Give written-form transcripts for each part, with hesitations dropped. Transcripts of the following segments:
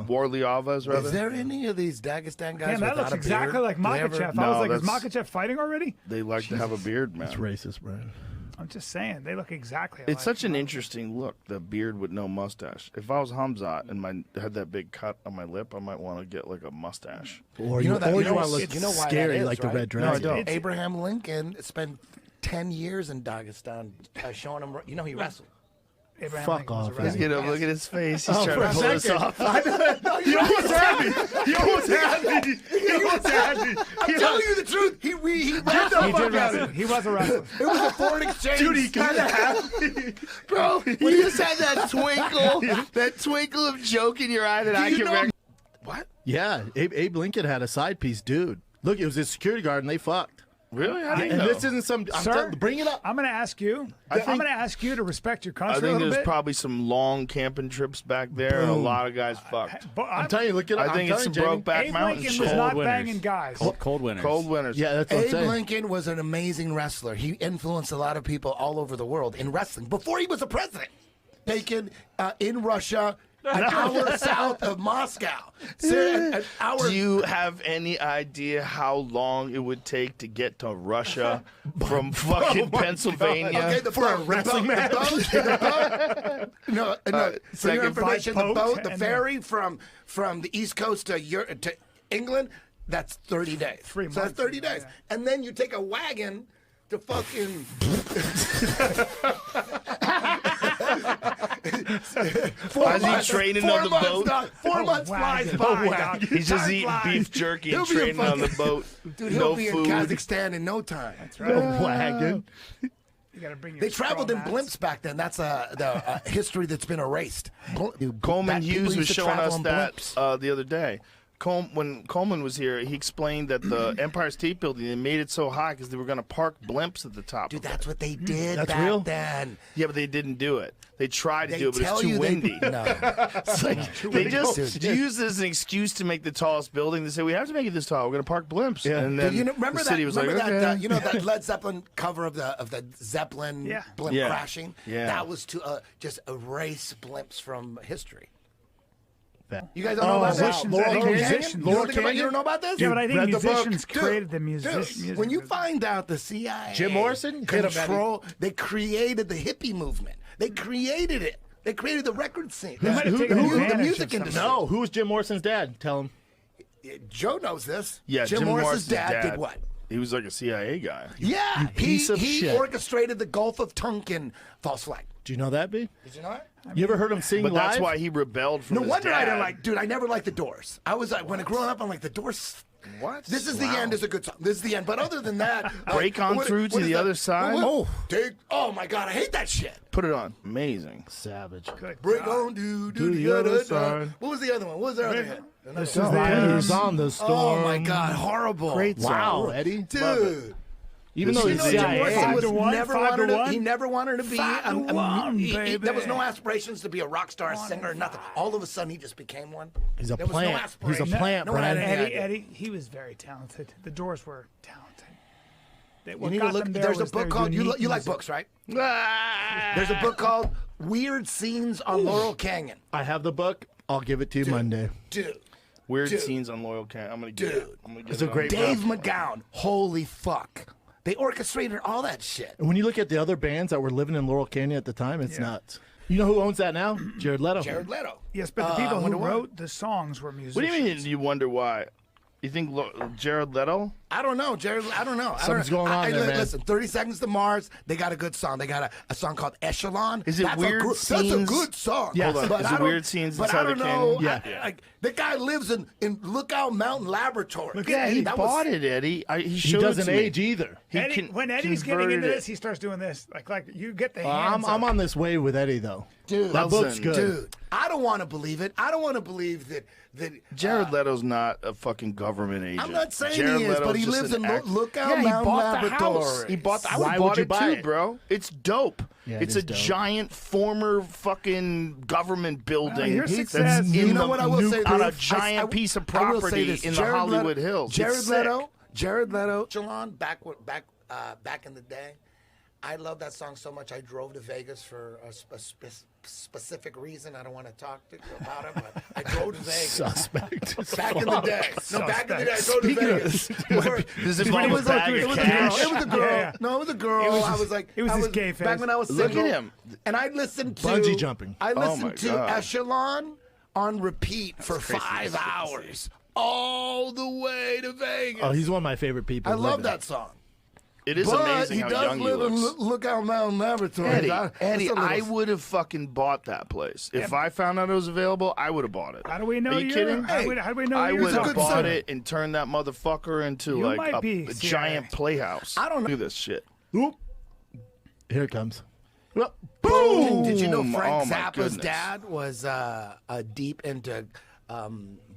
Warliovas, rather. Is there any of these Dagestan guys Damn, that looks exactly like Makachev. I was like, is Makachev fighting already? They like to have a beard, man. It's racist, Brian. I'm just saying, they look exactly It's alike. such an interesting look, the beard with no mustache. If I was Hamzat and had that big cut on my lip, I might want to get like a mustache. Or you want to look why scary that is, like right? the Red Dragon. No, I don't. Abraham Lincoln spent 10 years in Dagestan showing him, he wrestled. Abraham Fuck Lincoln was off. arrested. Look at his face. He's trying for to a pull us second. off. He almost had me. He almost had me. He almost had me. I'm telling you the truth. He He did wrestle. He was a wrestler. It was a foreign exchange. Dude, he kind of had me. Bro, you just had that twinkle of joke in your eye that I can recognize. What? Yeah, Abe Lincoln had a side piece, dude. Look, it was his security guard, and they fucked. Really? How do you And know? this isn't some. Sir, bring it up. I'm going to ask you. I'm going to ask you to respect your country I a think little there's bit. probably some long camping trips back there, and a lot of guys fucked. But I'm telling you, look it up. I think it's some Brokeback Abe Mountain Lincoln shit. was not Cold banging winters. guys. Cold winters. Cold winters. Yeah, that's what I'm Abe saying. Lincoln was an amazing wrestler. He influenced a lot of people all over the world in wrestling before he was a president. Taken in Russia, an hour south of Moscow. An hour. Do you have any idea how long it would take to get to Russia from fucking Pennsylvania? Okay, For a wrestling match? No. For your second information, by the boat boat, the and ferry from the East Coast to England, that's 30 days. 3 So that's months, 30 days. yeah. And then you take a wagon to fucking... Why is he training on the boat? 4 months flies by, dog. He's just Time eating flies. beef jerky and He'll be in training on the fucking- boat. Dude, he'll No be food. in Kazakhstan in no time. That's right. A wagon. You got to bring your They traveled in straw blimps mats. back then. That's the history that's been erased. Coleman People Hughes was used to showing travel us in that blimps. the other day. When Coleman was here, he explained that the Empire State Building, they made it so high because they were going to park blimps at the top. Dude, of it. that's what they did That's back real? then. Yeah, but they didn't do it. They tried to They do it, but tell it's too you windy. No. It's like, they just Dude. used it as an excuse to make the tallest building. They said, we have to make it this tall. We're going to park blimps. Yeah. And then Remember the that? city was like, Remember okay. that? That Led Zeppelin cover of the Zeppelin Yeah. blimp Yeah. crashing. Yeah. That was to just erase blimps from history. That- You guys don't know about musicians, that? I think Laurel musicians- Canyon? Laurel You don't Canyon? know about this? Yeah, but I think read the book. musicians created the music. Dude, when you find out the CIA Jim Morrison? Hit him, Eddie. they created the hippie movement. They created it. They created the record scene. might have The taken music advantage of industry. something. No, who was Jim Morrison's dad? Tell him. Joe knows this. Yeah, Jim Morrison's dad did what? He was like a CIA guy. Yeah, piece of he shit. orchestrated the Gulf of Tonkin false flag. Do you know that, B? Did you know it? You ever heard him sing But live? that's why he rebelled from No his wonder dad. I didn't like. Dude, I never liked the Doors. I was like, when I growing up, I'm like, the Doors. What? This is the end. Is a good song. This is the end. But other than that, Break on through to is the that? other side? Oh my God, I hate that shit. Put it on. Amazing. Savage. Break on to the other side. What was the other one? What was the other hit? This is Riders on the storm. Oh my God, horrible. Great Wow, song. Eddie. Dude. Even though You he's know, Jim CIA. Morrison 5 was to 1, never 5 to wanted to, 1. he never wanted to be 5 to 1, there was no baby. aspirations to be a rock star, a singer, nothing. All of a sudden, he just became one. He's a There was no plant. He's a aspiration. plant, No one had Brian. any Eddie, idea. Eddie, he was very talented. The Doors were talented. You need to look. There's a book called you like books, right? There's a book called Weird Scenes on Laurel Canyon. I have the book. I'll give it to you Monday. Dude, Weird Dude. scenes on Loyal Canyon. I'm gonna get it. Dude. I'm gonna get It's it a on great the- Dave McGowan. Holy fuck. They orchestrated all that shit. And when you look at the other bands that were living in Laurel Canyon at the time, it's nuts. You know who owns that now? Jared Leto. Jared Leto. Yes, but the people who Wonder Woman. wrote the songs were musicians. What do you mean? You wonder why? You think Jared Leto? I don't know, Jared. I don't know. Something's going on there, man. Listen, 30 Seconds to Mars, they got a good song. They got a song called Echelon. Is it Weird That's a Scenes? good song. Yes. Hold on. But Is I it don't- Weird Scenes But Inside I don't the know. Canyon? Yeah. The guy lives in Lookout Mountain Laboratory. Yeah, he That bought was- it, Eddie. He He showed doesn't it to me. age either. He Eddie, when Eddie's getting converted into it. this, he starts doing this. Like you get the hands I'm up. on this way with Eddie, though. Dude, That book's listen, good. Dude, I don't want to believe it. I don't want to believe that. Jared Leto's not a fucking government agent. I'm not saying Jared he is, Leto's but he just lives an in act- Lookout Yeah, he Mountain bought the Laboratory. house. He bought. I Why would would bought you it buy too, it? bro. It's dope. Yeah, it it's is a dope. giant former fucking government building your that's success- in You know the what I will say? on a Bruce? giant piece of I will say property this. in the Jared Hollywood Leto- Hills. Jared It's sick. Leto, Echelon, back in the day. I love that song so much. I drove to Vegas for a specific reason. I don't want to talk about it, but I drove to Vegas. Suspect. Back in the day. No, back in the day, I drove to Vegas. Does it involve a bag of cash? It was a girl. Yeah. No, it was a girl. I was like, it was I his gay face. back when I was Look single. at him. And I listened to Bungee jumping. I Oh listened my to God. Echelon on repeat for crazy 5 hours, all the way to Vegas. Oh, he's one of my favorite people. I love living. that song. It is But amazing he how does young he live in looks. Lookout Mountain Laboratories. Eddie, I would have fucking bought that place. If I found out it was available, I would have bought it. How do we know Are you you're- kidding? how do we know I you're would have good bought son. it and turned that motherfucker into You like might be a CIA. giant playhouse. I don't know. Do this shit. Oop. Here it comes. Well, Boom! Did you know Frank Oh, my Zappa's goodness. dad was deep into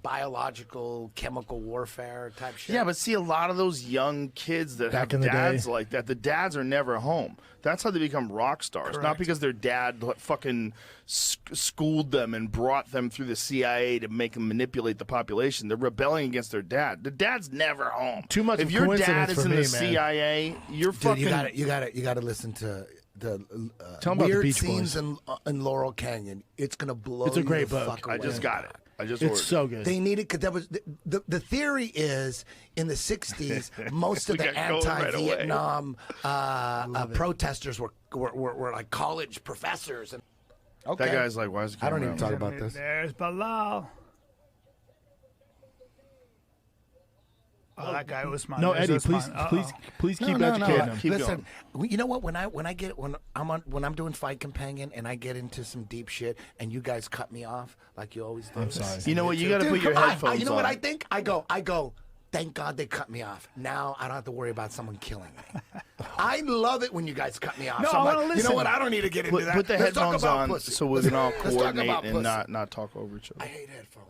biological, chemical warfare type shit? Yeah, but see, a lot of those young kids that Back have in the dads day. like that, the dads are never home. That's how they become rock stars. Not because their dad fucking schooled them and brought them through the CIA to make them manipulate the population. They're rebelling against their dad. The dad's never home. Too much If of your coincidence dad is for in me, the man. CIA, you're Dude, fucking. you got to listen to the Tell 'em about the weird Beach scenes Boys. in Laurel Canyon. It's gonna blow. It's a you great the book. fuck I away. just got it. I just it's ordered. so good. They needed because that was the theory is in the 60s most of We the got going right away. anti-Vietnam protesters were like college professors and okay. That guy's like, why is the I don't camera even on? talk about this. There's Bilal. Oh, that guy was smart. no, There's Eddie, Usman. please keep No, educating him. Keep Listen, you know what? When I'm doing Fight Companion and I get into some deep shit, and you guys cut me off like you always do. I'm sorry. You know what? You got to Dude, put your come on. headphones You know what on. I think? I go. Thank God they cut me off. Now I don't have to worry about someone killing me. I love it when you guys cut me off. No, so I'm I wanna like, you listen. know what? I don't need to get into that. Put the Let's talk headphones about on pussy. so we can all Let's talk coordinate about and pussy. not talk over each other. I hate headphones.